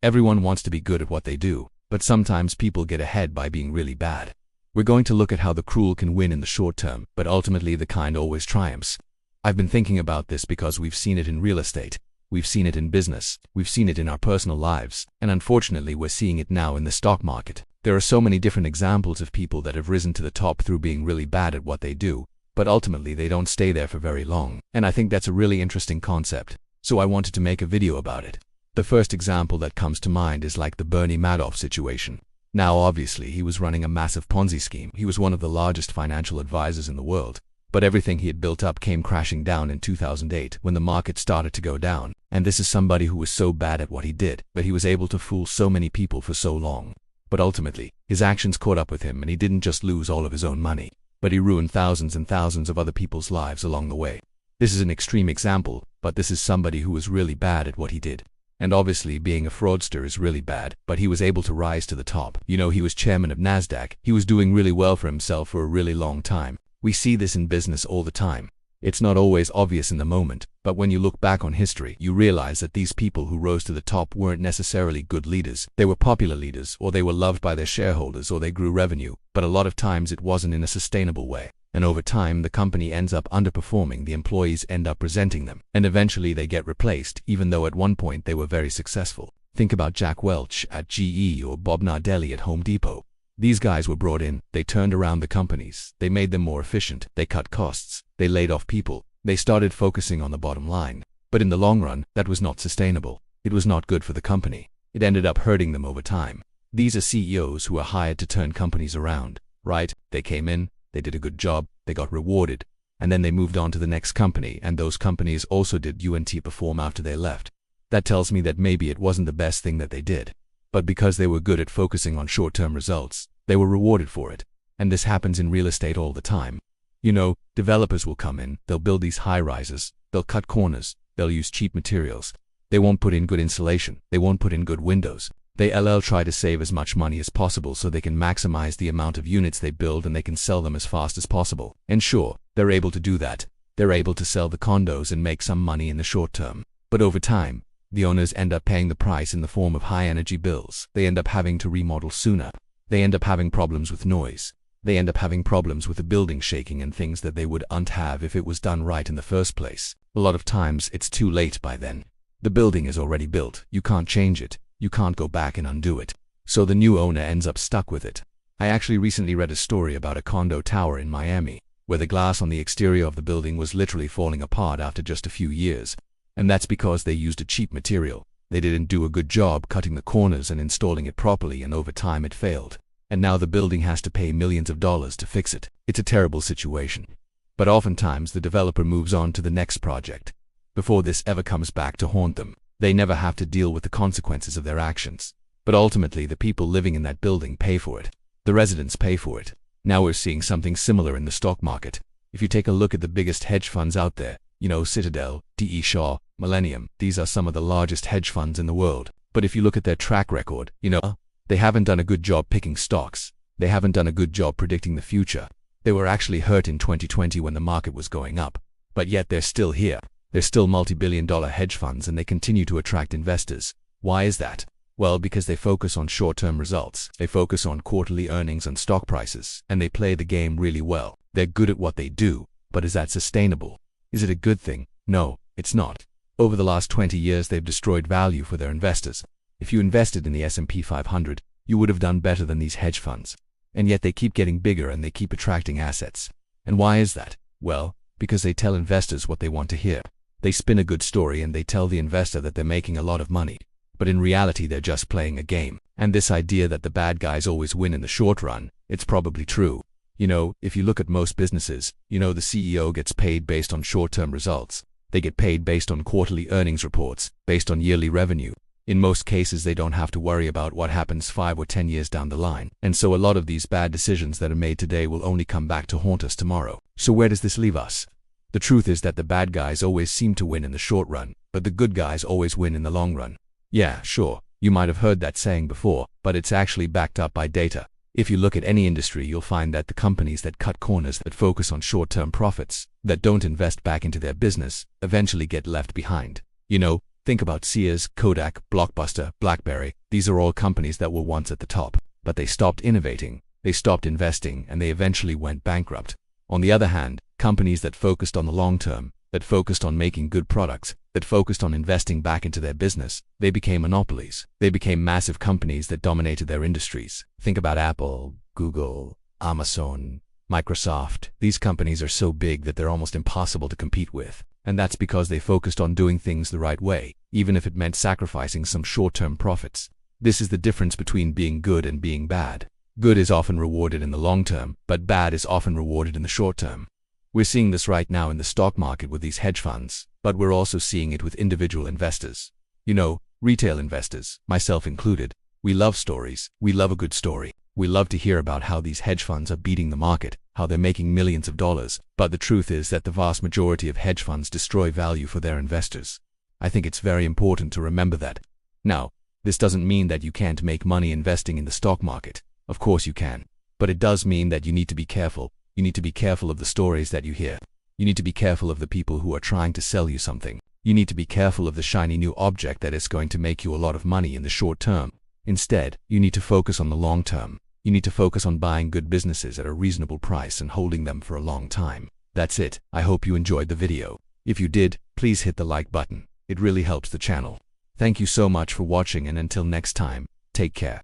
Everyone wants to be good at what they do, but sometimes people get ahead by being really bad. We're going to look at how the cruel can win in the short term, but ultimately the kind always triumphs. I've been thinking about this because we've seen it in real estate, we've seen it in business, we've seen it in our personal lives, and unfortunately we're seeing it now in the stock market. There are so many different examples of people that have risen to the top through being really bad at what they do, but ultimately they don't stay there for very long. And I think that's a really interesting concept, so I wanted to make a video about it. The first example that comes to mind is like the Bernie Madoff situation. Now obviously he was running a massive Ponzi scheme. He was one of the largest financial advisors in the world. But everything he had built up came crashing down in 2008 when the market started to go down. And this is somebody who was so bad at what he did, but he was able to fool so many people for so long. But ultimately, his actions caught up with him and he didn't just lose all of his own money, but he ruined thousands and thousands of other people's lives along the way. This is an extreme example, but this is somebody who was really bad at what he did. And obviously being a fraudster is really bad, but he was able to rise to the top. You know, he was chairman of NASDAQ. He was doing really well for himself for a really long time. We see this in business all the time. It's not always obvious in the moment, but when you look back on history, you realize that these people who rose to the top weren't necessarily good leaders. They were popular leaders, or they were loved by their shareholders, or they grew revenue, but a lot of times it wasn't in a sustainable way. And over time, the company ends up underperforming, the employees end up resenting them, and eventually they get replaced, even though at one point they were very successful. Think about Jack Welch at GE or Bob Nardelli at Home Depot. These guys were brought in, they turned around the companies, they made them more efficient, they cut costs, they laid off people, they started focusing on the bottom line. But in the long run, that was not sustainable. It was not good for the company. It ended up hurting them over time. These are CEOs who are hired to turn companies around, right? They came in, they did a good job, they got rewarded, and then they moved on to the next company, and those companies also did perform after they left. That tells me that maybe it wasn't the best thing that they did. But because they were good at focusing on short-term results, they were rewarded for it. And this happens in real estate all the time. You know, developers will come in, they'll build these high-rises, they'll cut corners, they'll use cheap materials. They won't put in good insulation, they won't put in good windows. They try to save as much money as possible so they can maximize the amount of units they build and they can sell them as fast as possible. And sure, they're able to do that. They're able to sell the condos and make some money in the short term. But over time, the owners end up paying the price in the form of high energy bills. They end up having to remodel sooner. They end up having problems with noise. They end up having problems with the building shaking and things that they wouldn't have if it was done right in the first place. A lot of times, it's too late by then. The building is already built. You can't change it. You can't go back and undo it. So the new owner ends up stuck with it. I actually recently read a story about a condo tower in Miami, where the glass on the exterior of the building was literally falling apart after just a few years. And that's because they used a cheap material. They didn't do a good job cutting the corners and installing it properly, and over time it failed. And now the building has to pay millions of dollars to fix it. It's a terrible situation. But oftentimes the developer moves on to the next project. Before this ever comes back to haunt them, they never have to deal with the consequences of their actions. But ultimately the people living in that building pay for it. The residents pay for it. Now we're seeing something similar in the stock market. If you take a look at the biggest hedge funds out there, you know, Citadel, D.E. Shaw, Millennium, these are some of the largest hedge funds in the world. But if you look at their track record, you know, they haven't done a good job picking stocks. They haven't done a good job predicting the future. They were actually hurt in 2020 when the market was going up. But yet they're still here. They're still multi-billion-dollar hedge funds and they continue to attract investors. Why is that? Well, because they focus on short-term results. They focus on quarterly earnings and stock prices. And they play the game really well. They're good at what they do. But is that sustainable? Is it a good thing? No, it's not. Over the last 20 years, they've destroyed value for their investors. If you invested in the S&P 500, you would have done better than these hedge funds. And yet they keep getting bigger and they keep attracting assets. And why is that? Well, because they tell investors what they want to hear. They spin a good story and they tell the investor that they're making a lot of money. But in reality, they're just playing a game. And this idea that the bad guys always win in the short run, it's probably true. You know, if you look at most businesses, you know, the CEO gets paid based on short-term results. They get paid based on quarterly earnings reports, based on yearly revenue. In most cases, they don't have to worry about what happens 5 or 10 years down the line. And so a lot of these bad decisions that are made today will only come back to haunt us tomorrow. So where does this leave us? The truth is that the bad guys always seem to win in the short run, but the good guys always win in the long run. Yeah, sure, you might have heard that saying before, but it's actually backed up by data. If you look at any industry, you'll find that the companies that cut corners, that focus on short-term profits, that don't invest back into their business, eventually get left behind. You know, Think about Sears, Kodak, Blockbuster, BlackBerry. These are all companies that were once at the top, but they stopped innovating, they stopped investing, and they eventually went bankrupt. On the other hand, companies that focused on the long term, that focused on making good products, that focused on investing back into their business, they became monopolies. They became massive companies that dominated their industries. Think about Apple, Google, Amazon, Microsoft. These companies are so big that they're almost impossible to compete with. And that's because they focused on doing things the right way, even if it meant sacrificing some short-term profits. This is the difference between being good and being bad. Good is often rewarded in the long term, but bad is often rewarded in the short term. We're seeing this right now in the stock market with these hedge funds, but we're also seeing it with individual investors. You know, retail investors, myself included. We love stories. We love a good story. We love to hear about how these hedge funds are beating the market, how they're making millions of dollars. But the truth is that the vast majority of hedge funds destroy value for their investors. I think it's very important to remember that. Now, this doesn't mean that you can't make money investing in the stock market. Of course you can. But it does mean that you need to be careful. You need to be careful of the stories that you hear. You need to be careful of the people who are trying to sell you something. You need to be careful of the shiny new object that is going to make you a lot of money in the short term. Instead, you need to focus on the long term. You need to focus on buying good businesses at a reasonable price and holding them for a long time. That's it. I hope you enjoyed the video. If you did, please hit the like button. It really helps the channel. Thank you so much for watching, and until next time, take care.